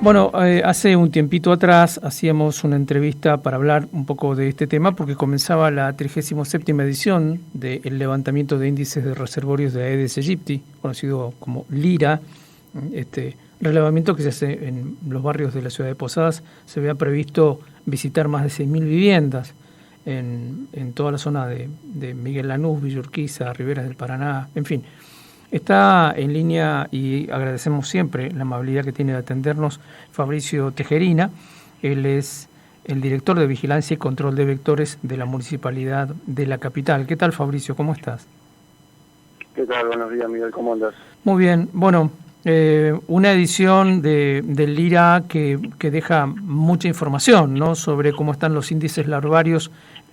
Bueno, hace un tiempito atrás hacíamos una entrevista para hablar un poco de este tema porque comenzaba la 37ª edición del levantamiento de índices de reservorios de Aedes aegypti, conocido como LIRA. Este relevamiento que se hace en los barrios de la ciudad de Posadas. Se había previsto visitar más de 6.000 viviendas en toda la zona de Miguel Lanús, Villa Urquiza, Riberas del Paraná, en fin. Está en línea y agradecemos siempre la amabilidad que tiene de atendernos Fabricio Tejerina. Él es el director de Vigilancia y Control de Vectores de la Municipalidad de la Capital. ¿Qué tal, Fabricio? ¿Cómo estás? ¿Qué tal? Buenos días, Miguel. ¿Cómo andas? Muy bien. Bueno, una edición del LIRA que deja mucha información, ¿no?, sobre cómo están los índices larvarios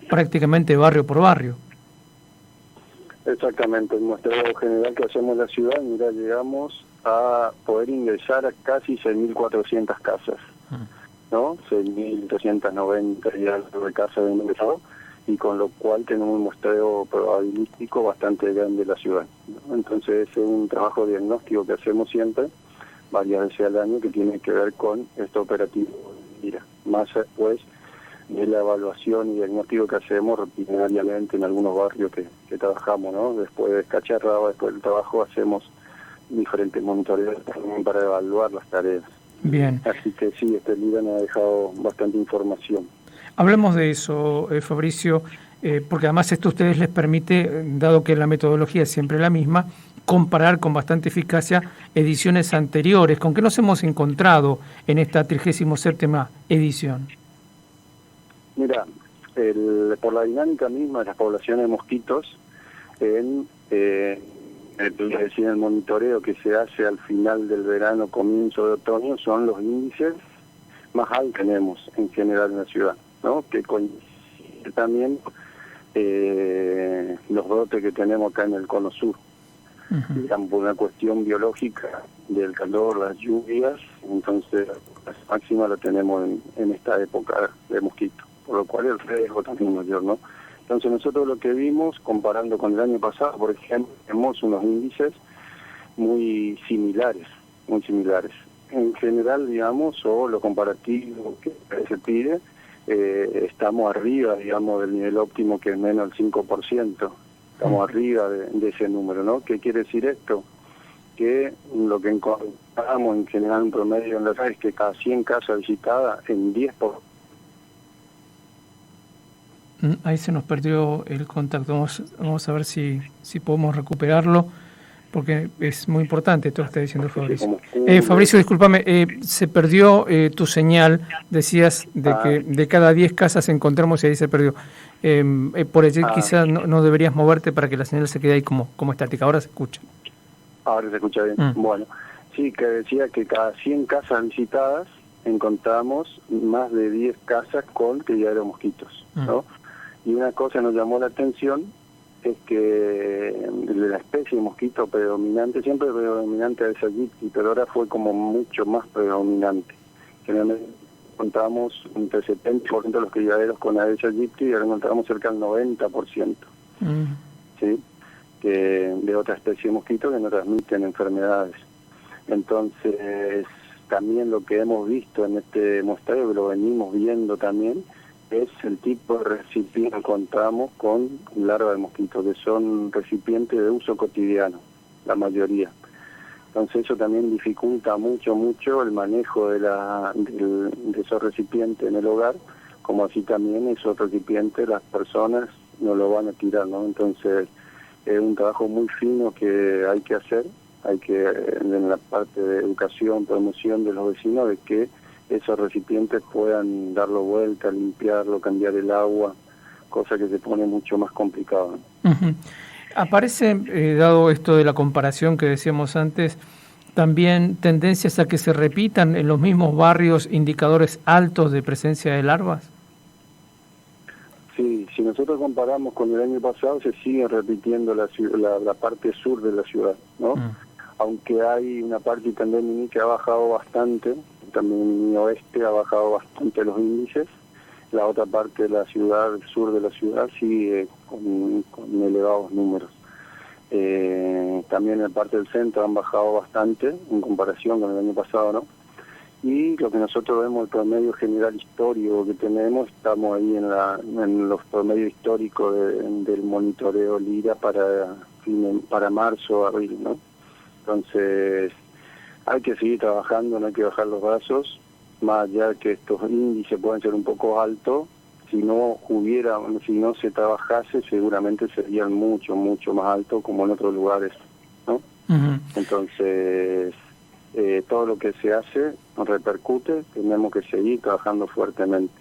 prácticamente barrio por barrio. Exactamente, el muestreo general que hacemos en la ciudad, mira, llegamos a poder ingresar a casi 6.400 casas, ¿no? 6.390 y algo de casas de ingresado, y con lo cual tenemos un muestreo probabilístico bastante grande de la ciudad, ¿no? Entonces es un trabajo diagnóstico que hacemos siempre, varias veces al año, que tiene que ver con este operativo. Mira, más pues de la evaluación y diagnóstico que hacemos rutinariamente en algunos barrios que trabajamos, ¿no? Después de Cacharraba, después del trabajo, hacemos diferentes monitoreos también para evaluar las tareas. Bien. Así que sí, este libro nos ha dejado bastante información. Hablemos de eso, Fabricio, porque además esto a ustedes les permite, dado que la metodología es siempre la misma, comparar con bastante eficacia ediciones anteriores. ¿Con qué nos hemos encontrado en esta 37ª edición? Mira, por la dinámica misma de las poblaciones de mosquitos, en el monitoreo que se hace al final del verano, comienzo de otoño, son los índices más altos que tenemos en general en la ciudad, ¿no? Que coincide también los brotes que tenemos acá en el cono sur. Digamos, por una cuestión biológica del calor, las lluvias, entonces la máxima la tenemos en esta época de mosquitos, por lo cual el riesgo también es mayor, ¿no? Entonces nosotros lo que vimos, comparando con el año pasado, por ejemplo, tenemos unos índices muy similares. En general, digamos, o lo comparativo que se pide, estamos arriba, digamos, del nivel óptimo, que es menos del 5%. Estamos arriba de ese número, ¿no? ¿Qué quiere decir esto? Que lo que encontramos en general en promedio en la red es que cada 100 casas visitadas, en 10 Ahí se nos perdió el contacto. Vamos a ver si podemos recuperarlo, porque es muy importante esto que está diciendo Fabricio. Fabricio, discúlpame, se perdió tu señal. Decías que de cada 10 casas encontramos y ahí se perdió. Por allí quizás no deberías moverte para que la señal se quede ahí como estática. Ahora se escucha. Ahora se escucha bien. Bueno, sí, que decía que cada 100 casas visitadas encontramos más de 10 casas con criadero de mosquitos, ¿no? Y una cosa nos llamó la atención, es que de la especie de mosquito predominante, siempre predominante Aedes aegypti, pero ahora fue como mucho más predominante. Generalmente encontramos entre 70% de los criaderos con Aedes aegypti y ahora encontramos cerca del 90%, ¿sí? Que de otra especie de mosquito que no transmiten enfermedades. Entonces, también lo que hemos visto en este muestreo, que lo venimos viendo también, es el tipo de recipiente que encontramos con larvas de mosquito, que son recipientes de uso cotidiano, la mayoría. Entonces eso también dificulta mucho el manejo de esos recipientes en el hogar, como así también esos recipientes las personas no lo van a tirar, ¿no? Entonces es un trabajo muy fino que hay que hacer, en la parte de educación, promoción de los vecinos, de que esos recipientes puedan darlo vuelta, limpiarlo, cambiar el agua, cosa que se pone mucho más complicado, ¿no? Aparece, dado esto de la comparación que decíamos antes, también tendencias a que se repitan en los mismos barrios indicadores altos de presencia de larvas. Sí, si nosotros comparamos con el año pasado, se sigue repitiendo la parte sur de la ciudad, ¿no? Aunque hay una parte también que ha bajado bastante, también en el oeste ha bajado bastante los índices, la otra parte de la ciudad, el sur de la ciudad, sigue con elevados números. También en la parte del centro han bajado bastante en comparación con el año pasado, ¿no? y lo que nosotros vemos, el promedio general histórico que tenemos, estamos ahí en los promedios históricos del monitoreo LIRA para marzo, abril, ¿no? Entonces, hay que seguir trabajando, no hay que bajar los brazos, más allá de que estos índices pueden ser un poco altos. Si no se trabajase, seguramente serían mucho más altos, como en otros lugares, ¿no? Uh-huh. Entonces, todo lo que se hace nos repercute, tenemos que seguir trabajando fuertemente.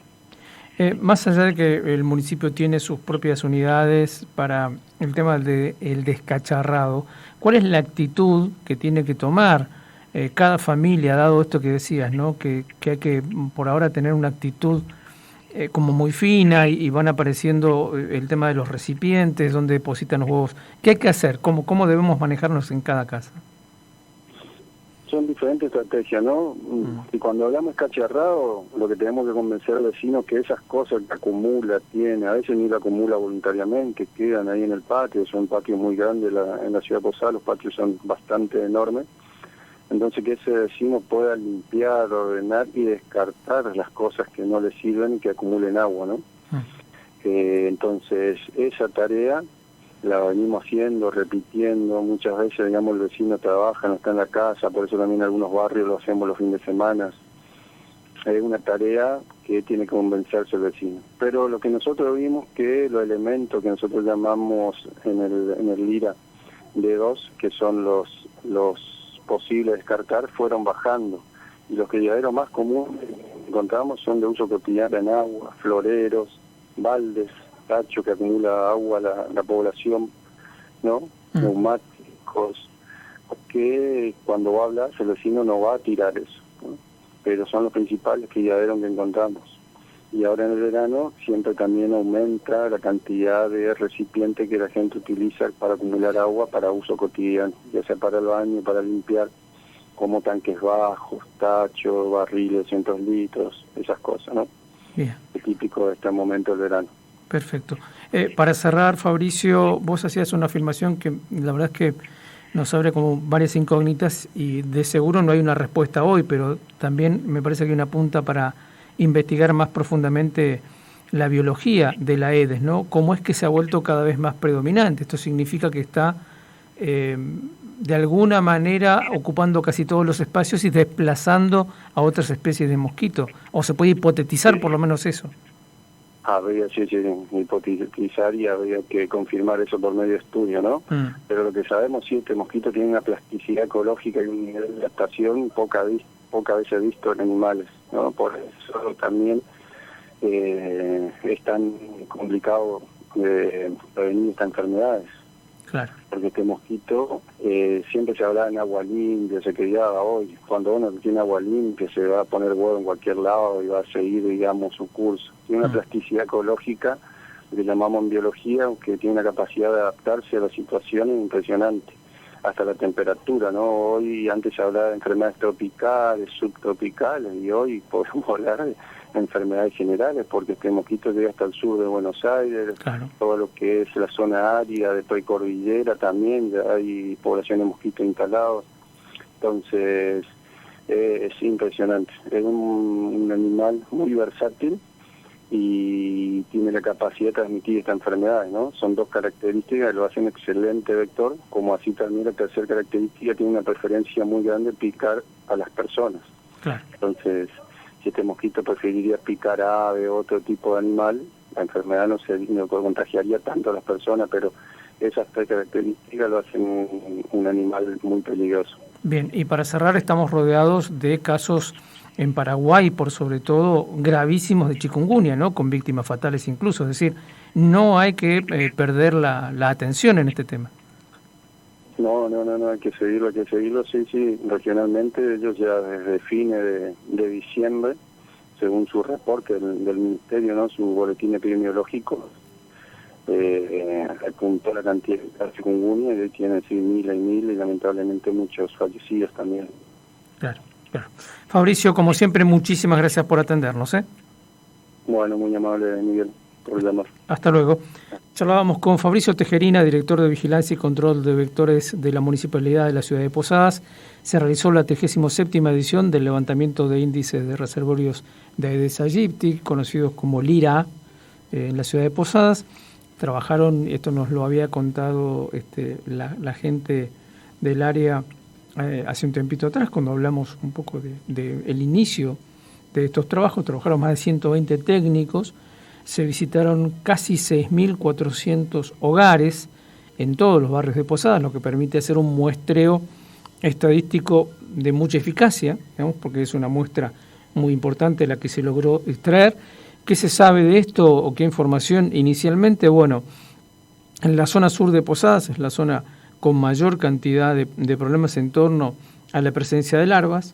Más allá de que el municipio tiene sus propias unidades para el tema del descacharrado, ¿cuál es la actitud que tiene que tomar cada familia, dado esto que decías, ¿no? Que hay que por ahora tener una actitud como muy fina y van apareciendo el tema de los recipientes, donde depositan los huevos? ¿Qué hay que hacer? ¿Cómo debemos manejarnos en cada casa? Son diferentes estrategias, ¿no? Y cuando hablamos de cacharrado, lo que tenemos que convencer al vecino que esas cosas que acumula, a veces ni la acumula voluntariamente, quedan ahí en el patio, son patios muy grandes en la ciudad de Posadas, los patios son bastante enormes. Entonces que ese vecino pueda limpiar, ordenar y descartar las cosas que no le sirven y que acumulen agua, ¿no? Entonces esa tarea la venimos haciendo, repitiendo, muchas veces, digamos, el vecino trabaja, no está en la casa, por eso también en algunos barrios lo hacemos los fines de semana. Es una tarea que tiene que convencerse el vecino. Pero lo que nosotros vimos que los elementos que nosotros llamamos en el LIRA D2, que son los posibles descartar, fueron bajando. Y los criaderos más comunes que encontramos son de uso cotidiano en agua, floreros, baldes, tacho que acumula agua la población, ¿no? Neumáticos, que cuando va a hablar el vecino no va a tirar eso, ¿no? Pero son los principales criaderos que encontramos. Y ahora en el verano siempre también aumenta la cantidad de recipientes que la gente utiliza para acumular agua para uso cotidiano, ya sea para el baño, para limpiar, como tanques bajos, tachos, barriles de 100 litros, esas cosas, ¿no? Bien. Es típico de este momento del verano. Perfecto. Para cerrar, Fabricio, vos hacías una afirmación que la verdad es que nos abre como varias incógnitas y de seguro no hay una respuesta hoy, pero también me parece que hay una punta para investigar más profundamente la biología de la Aedes, ¿no? ¿Cómo es que se ha vuelto cada vez más predominante? Esto significa que está de alguna manera ocupando casi todos los espacios y desplazando a otras especies de mosquito, o se puede hipotetizar por lo menos eso. Habría que hipotetizar y habría que confirmar eso por medio de estudio, ¿no? Pero lo que sabemos sí es que el mosquito tiene una plasticidad ecológica y un nivel de adaptación pocas veces visto en animales, ¿no? Por eso también es tan complicado prevenir estas enfermedades. Claro. Porque este mosquito siempre se hablaba en agua limpia, se criaba hoy. Cuando uno tiene agua limpia se va a poner huevo en cualquier lado y va a seguir, digamos, su curso. Tiene una plasticidad ecológica, que llamamos en biología, que tiene una capacidad de adaptarse a las situaciones impresionante, hasta la temperatura, ¿no? Hoy antes se hablaba de enfermedades tropicales, subtropicales, y hoy podemos hablar de enfermedades generales, porque este mosquito llega hasta el sur de Buenos Aires, claro. Todo lo que es la zona árida de precordillera también, ya hay población de mosquitos instalados. Entonces es impresionante, es un animal muy versátil y tiene la capacidad de transmitir estas enfermedades, ¿no? Son dos características que lo hacen excelente vector, como así también la tercera característica, tiene una preferencia muy grande de picar a las personas. Claro. Entonces, si este mosquito preferiría picar a ave o otro tipo de animal, la enfermedad no contagiaría tanto a las personas, pero esas tres características lo hacen un animal muy peligroso. Bien, y para cerrar, estamos rodeados de casos en Paraguay, por sobre todo gravísimos de chikungunya, ¿no? Con víctimas fatales incluso. Es decir, no hay que perder la atención en este tema. No, hay que seguirlo, sí, regionalmente ellos ya desde fines de diciembre, según su reporte del Ministerio, ¿no? Su boletín epidemiológico, apuntó la cantidad de chikungunya y hoy tienen sí, miles y lamentablemente muchos fallecidos también. Claro. Fabricio, como siempre, muchísimas gracias por atendernos, ¿eh? Bueno, muy amable, Miguel. por llamar. Hasta luego. Charlábamos con Fabricio Tejerina, director de Vigilancia y Control de Vectores de la Municipalidad de la Ciudad de Posadas. Se realizó la 37ª edición del levantamiento de índices de reservorios de Aedes aegypti, conocidos como LIRA, en la Ciudad de Posadas. Trabajaron, esto nos lo había contado la gente del área hace un tiempito atrás, cuando hablamos un poco de el inicio de estos trabajos. Trabajaron más de 120 técnicos. Se visitaron casi 6.400 hogares en todos los barrios de Posadas, lo que permite hacer un muestreo estadístico de mucha eficacia, digamos, porque es una muestra muy importante la que se logró extraer. ¿Qué se sabe de esto o qué información inicialmente? Bueno, en la zona sur de Posadas es la zona con mayor cantidad de problemas en torno a la presencia de larvas.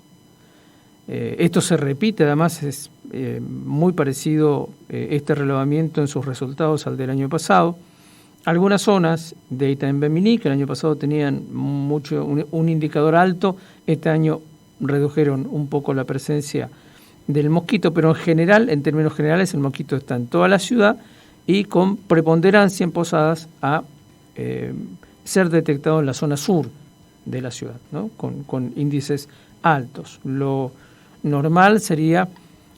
Esto se repite, además es muy parecido este relevamiento en sus resultados al del año pasado. Algunas zonas de Itaim-Bemini, que el año pasado tenían un indicador alto, este año redujeron un poco la presencia del mosquito, pero en general, en términos generales, el mosquito está en toda la ciudad y con preponderancia en Posadas a ser detectado en la zona sur de la ciudad, ¿no? Con índices altos. Lo normal sería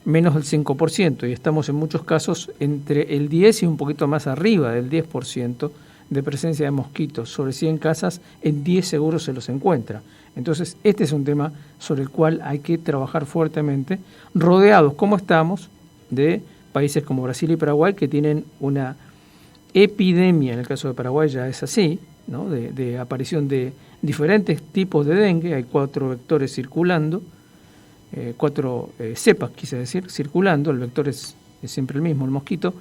menos del 5%, y estamos en muchos casos entre el 10 y un poquito más arriba del 10% de presencia de mosquitos. Sobre 100 casas, en 10 seguro se los encuentra. Entonces, este es un tema sobre el cual hay que trabajar fuertemente, rodeados, como estamos, de países como Brasil y Paraguay, que tienen una epidemia, en el caso de Paraguay ya es así, ¿no? de aparición de diferentes tipos de dengue. Hay 4 vectores circulando, 4 cepas, quise decir, circulando. El vector es siempre el mismo, el mosquito.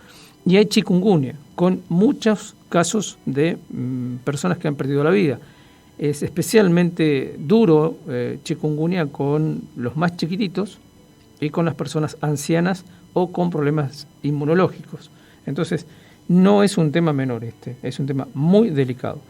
Y hay chikungunya, con muchos casos de personas que han perdido la vida. Es especialmente duro chikungunya con los más chiquititos y con las personas ancianas o con problemas inmunológicos. Entonces, no es un tema menor es un tema muy delicado.